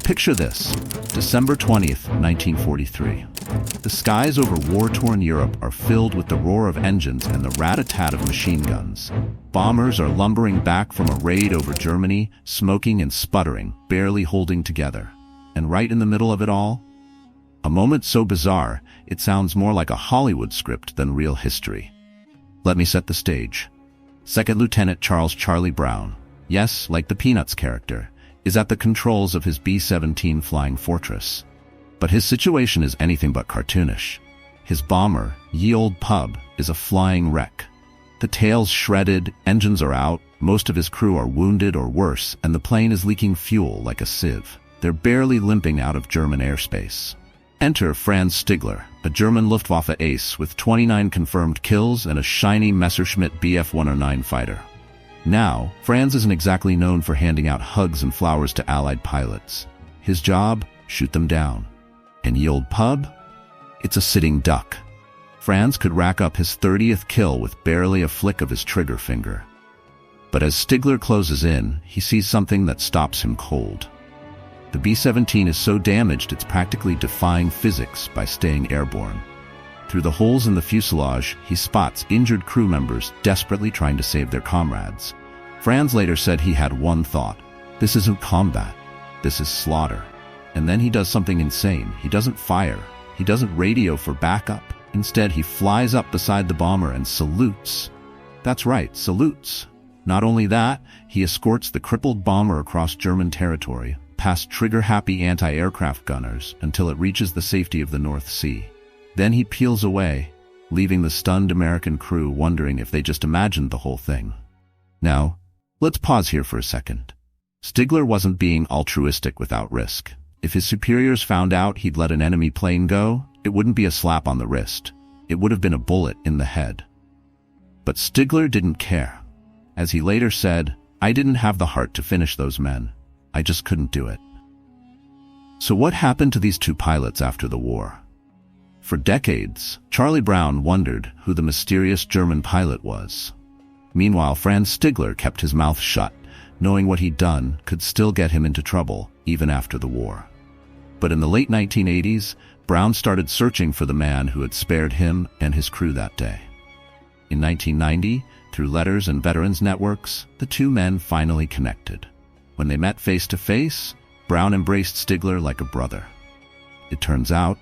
Picture this, December 20th, 1943. The skies over war-torn Europe are filled with the roar of engines and the rat-a-tat of machine guns. Bombers are lumbering back from a raid over Germany, smoking and sputtering, barely holding together. And right in the middle of it all, a moment so bizarre, it sounds more like a Hollywood script than real history. Let me set the stage. Second Lieutenant Charles "Charlie" Brown, yes, like the Peanuts character, is at the controls of his B-17 Flying Fortress. But his situation is anything but cartoonish. His bomber, Ye Olde Pub, is a flying wreck. The tail's shredded, engines are out, most of his crew are wounded or worse, and the plane is leaking fuel like a sieve. They're barely limping out of German airspace. Enter Franz Stigler, a German Luftwaffe ace with 29 confirmed kills and a shiny Messerschmitt Bf-109 fighter. Now, Franz isn't exactly known for handing out hugs and flowers to Allied pilots. His job? Shoot them down. And Ye Olde Pub? It's a sitting duck. Franz could rack up his 30th kill with barely a flick of his trigger finger. But as Stigler closes in, he sees something that stops him cold. The B-17 is so damaged it's practically defying physics by staying airborne. Through the holes in the fuselage, he spots injured crew members desperately trying to save their comrades. Franz later said he had one thought: this isn't combat, this is slaughter. And then he does something insane. He doesn't fire. He doesn't radio for backup. Instead, he flies up beside the bomber and salutes. That's right, salutes. Not only that, he escorts the crippled bomber across German territory, past trigger-happy anti-aircraft gunners, until it reaches the safety of the North Sea. Then he peels away, leaving the stunned American crew wondering if they just imagined the whole thing. Now, let's pause here for a second. Stigler wasn't being altruistic without risk. If his superiors found out he'd let an enemy plane go, it wouldn't be a slap on the wrist. It would have been a bullet in the head. But Stigler didn't care. As he later said, "I didn't have the heart to finish those men. I just couldn't do it." So what happened to these two pilots after the war? For decades, Charlie Brown wondered who the mysterious German pilot was. Meanwhile, Franz Stigler kept his mouth shut, knowing what he'd done could still get him into trouble even after the war. But in the late 1980s, Brown started searching for the man who had spared him and his crew that day. In 1990, through letters and veterans networks, the two men finally connected. When they met face to face, Brown embraced Stigler like a brother. It turns out,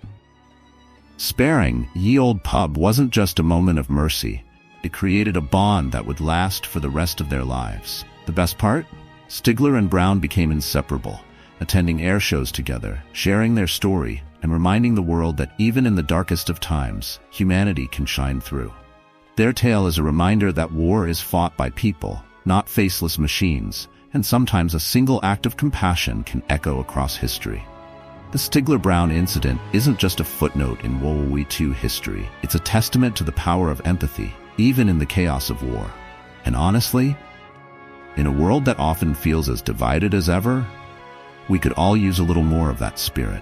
sparing Ye Olde Pub wasn't just a moment of mercy. It created a bond that would last for the rest of their lives. The best part? Stigler and Brown became inseparable, attending air shows together, sharing their story, and reminding the world that even in the darkest of times, humanity can shine through. Their tale is a reminder that war is fought by people, not faceless machines, and sometimes a single act of compassion can echo across history. The Stigler-Brown incident isn't just a footnote in World War II history. It's a testament to the power of empathy, even in the chaos of war. And honestly, in a world that often feels as divided as ever, we could all use a little more of that spirit.